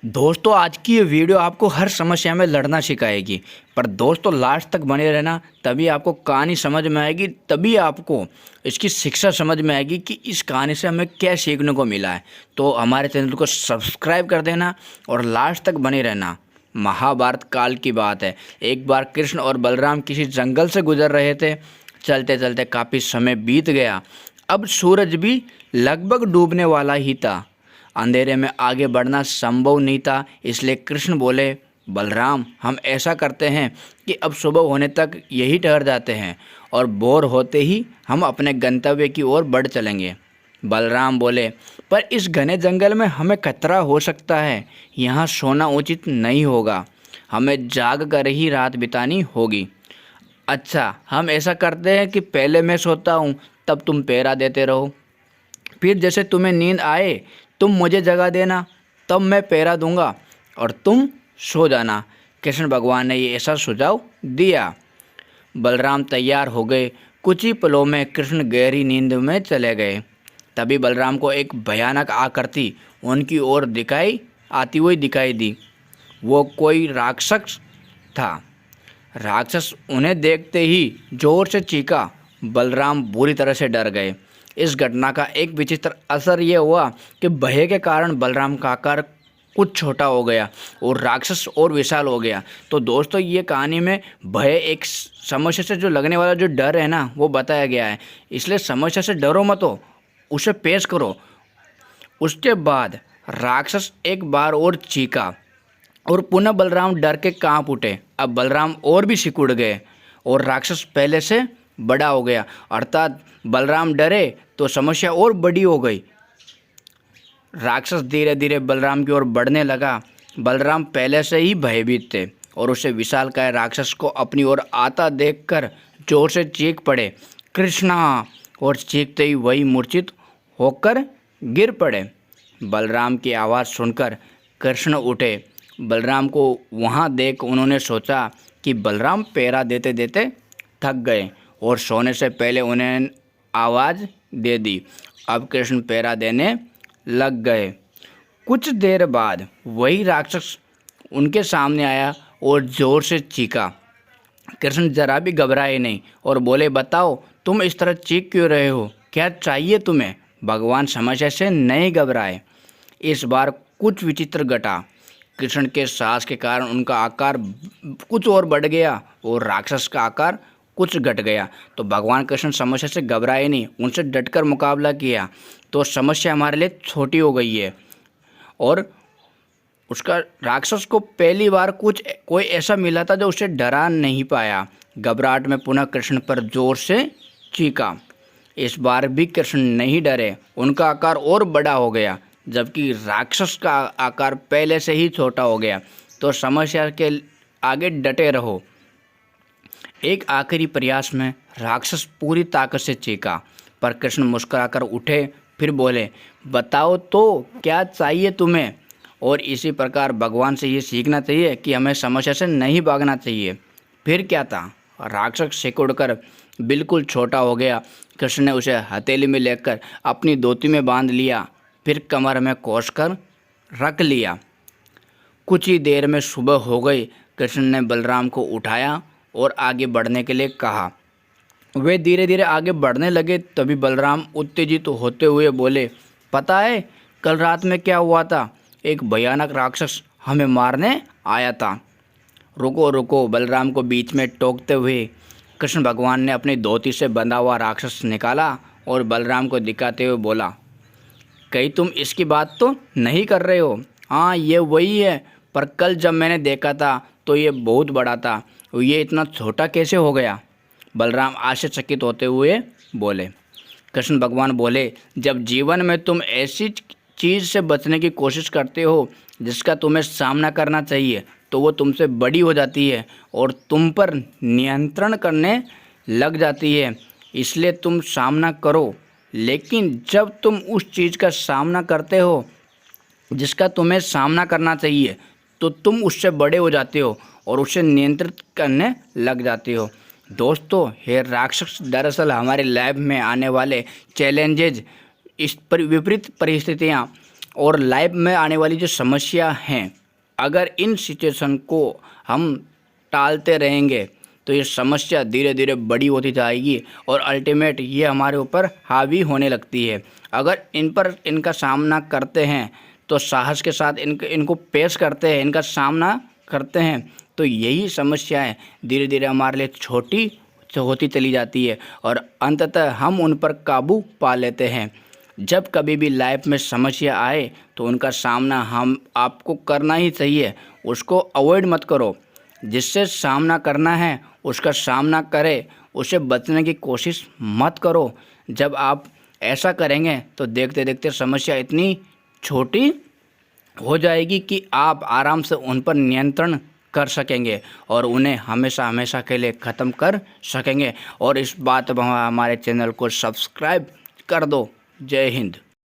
दोस्तों आज की ये वीडियो आपको हर समस्या में लड़ना सिखाएगी। पर दोस्तों लास्ट तक बने रहना, तभी आपको कहानी समझ में आएगी, तभी आपको इसकी शिक्षा समझ में आएगी कि इस कहानी से हमें क्या सीखने को मिला है। तो हमारे चैनल को सब्सक्राइब कर देना और लास्ट तक बने रहना। महाभारत काल की बात है। एक बार कृष्ण और बलराम किसी जंगल से गुजर रहे थे। चलते चलते काफ़ी समय बीत गया। अब सूरज भी लगभग डूबने वाला ही था। अंधेरे में आगे बढ़ना संभव नहीं था, इसलिए कृष्ण बोले, बलराम हम ऐसा करते हैं कि अब सुबह होने तक यही ठहर जाते हैं और भोर होते ही हम अपने गंतव्य की ओर बढ़ चलेंगे। बलराम बोले, पर इस घने जंगल में हमें खतरा हो सकता है, यहाँ सोना उचित नहीं होगा, हमें जाग कर ही रात बितानी होगी। अच्छा हम ऐसा करते हैं कि पहले मैं सोता हूँ, तब तुम पहरा देते रहो, फिर जैसे तुम्हें नींद आए तुम मुझे जगा देना, तब मैं पहरा दूंगा और तुम सो जाना। कृष्ण भगवान ने ये ऐसा सुझाव दिया। बलराम तैयार हो गए। कुछ ही पलों में कृष्ण गहरी नींद में चले गए। तभी बलराम को एक भयानक आकृति उनकी ओर आती हुई दिखाई दी। वो कोई राक्षस था। राक्षस उन्हें देखते ही जोर से चीखा। बलराम बुरी तरह से डर गए। इस घटना का एक विचित्र असर ये हुआ कि भय के कारण बलराम का आकार कुछ छोटा हो गया और राक्षस और विशाल हो गया। तो दोस्तों ये कहानी में भय एक समस्या से जो लगने वाला जो डर है ना, वो बताया गया है। इसलिए समस्या से डरो मत, हो उसे पेश करो। उसके बाद राक्षस एक बार और चीखा और पुनः बलराम डर के कांप उठे। अब बलराम और भी सिकुड़ गए और राक्षस पहले से बड़ा हो गया, अर्थात बलराम डरे तो समस्या और बड़ी हो गई। राक्षस धीरे धीरे बलराम की ओर बढ़ने लगा। बलराम पहले से ही भयभीत थे और उसे विशालकाय राक्षस को अपनी ओर आता देखकर जोर से चीख पड़े, कृष्णा, और चीखते ही वही मूर्छित होकर गिर पड़े। बलराम की आवाज़ सुनकर कृष्ण उठे। बलराम को वहाँ देख उन्होंने सोचा कि बलराम पहरा देते देते थक गए और सोने से पहले उन्हें आवाज़ दे दी। अब कृष्ण पहरा देने लग गए। कुछ देर बाद वही राक्षस उनके सामने आया और ज़ोर से चीखा। कृष्ण जरा भी घबराए नहीं और बोले, बताओ तुम इस तरह चीख क्यों रहे हो, क्या चाहिए तुम्हें? भगवान समस्या से नहीं घबराए। इस बार कुछ विचित्र घटा। कृष्ण के साहस के कारण उनका आकार कुछ और बढ़ गया और राक्षस का आकार कुछ घट गया। तो भगवान कृष्ण समस्या से घबराए नहीं, उनसे डटकर मुकाबला किया। तो समस्या हमारे लिए छोटी हो गई है। और उसका राक्षस को पहली बार कोई ऐसा मिला था जो उसे डरा नहीं पाया। घबराहट में पुनः कृष्ण पर जोर से चीखा। इस बार भी कृष्ण नहीं डरे, उनका आकार और बड़ा हो गया, जबकि राक्षस का आकार पहले से ही छोटा हो गया। तो समस्या के आगे डटे रहो। एक आखिरी प्रयास में राक्षस पूरी ताकत से चीखा, पर कृष्ण मुस्कुराकर उठे, फिर बोले, बताओ तो क्या चाहिए तुम्हें? और इसी प्रकार भगवान से ये सीखना चाहिए कि हमें समस्या से नहीं भागना चाहिए। फिर क्या था, राक्षस सिकुड़कर बिल्कुल छोटा हो गया। कृष्ण ने उसे हथेली में लेकर अपनी धोती में बांध लिया, फिर कमर में कोसकर रख लिया। कुछ ही देर में सुबह हो गई। कृष्ण ने बलराम को उठाया और आगे बढ़ने के लिए कहा। वे धीरे धीरे आगे बढ़ने लगे। तभी बलराम उत्तेजित होते हुए बोले, पता है कल रात में क्या हुआ था? एक भयानक राक्षस हमें मारने आया था। रुको रुको, बलराम को बीच में टोकते हुए कृष्ण भगवान ने अपनी धोती से बंधा हुआ राक्षस निकाला और बलराम को दिखाते हुए बोला, कहीं तुम इसकी बात तो नहीं कर रहे हो? हाँ ये वही है, पर कल जब मैंने देखा था तो ये बहुत बड़ा था, ये इतना छोटा कैसे हो गया? बलराम आश्चर्यचकित होते हुए बोले। कृष्ण भगवान बोले, जब जीवन में तुम ऐसी चीज़ से बचने की कोशिश करते हो जिसका तुम्हें सामना करना चाहिए, तो वो तुमसे बड़ी हो जाती है और तुम पर नियंत्रण करने लग जाती है। इसलिए तुम सामना करो, लेकिन जब तुम उस चीज़ का सामना करते हो जिसका तुम्हें सामना करना चाहिए, तो तुम उससे बड़े हो जाते हो और उसे नियंत्रित करने लग जाते हो। दोस्तों, ये राक्षस दरअसल हमारे लाइफ में आने वाले चैलेंजेज, इस पर विपरीत परिस्थितियाँ और लाइफ में आने वाली जो समस्या हैं, अगर इन सिचुएशन को हम टालते रहेंगे तो ये समस्या धीरे धीरे बड़ी होती जाएगी और अल्टीमेट ये हमारे ऊपर हावी होने लगती है। अगर इनका सामना करते हैं तो साहस के साथ इनको पेश करते हैं, इनका सामना करते हैं, तो यही समस्याएं धीरे धीरे हमारे लिए छोटी होती चली जाती है और अंततः हम उन पर काबू पा लेते हैं। जब कभी भी लाइफ में समस्या आए तो उनका सामना आपको करना ही चाहिए, उसको अवॉइड मत करो। जिससे सामना करना है उसका सामना करे, उससे बचने की कोशिश मत करो। जब आप ऐसा करेंगे तो देखते देखते समस्या इतनी छोटी हो जाएगी कि आप आराम से उन पर नियंत्रण कर सकेंगे और उन्हें हमेशा हमेशा के लिए ख़त्म कर सकेंगे। और इस बात पर हमारे चैनल को सब्सक्राइब कर दो। जय हिंद।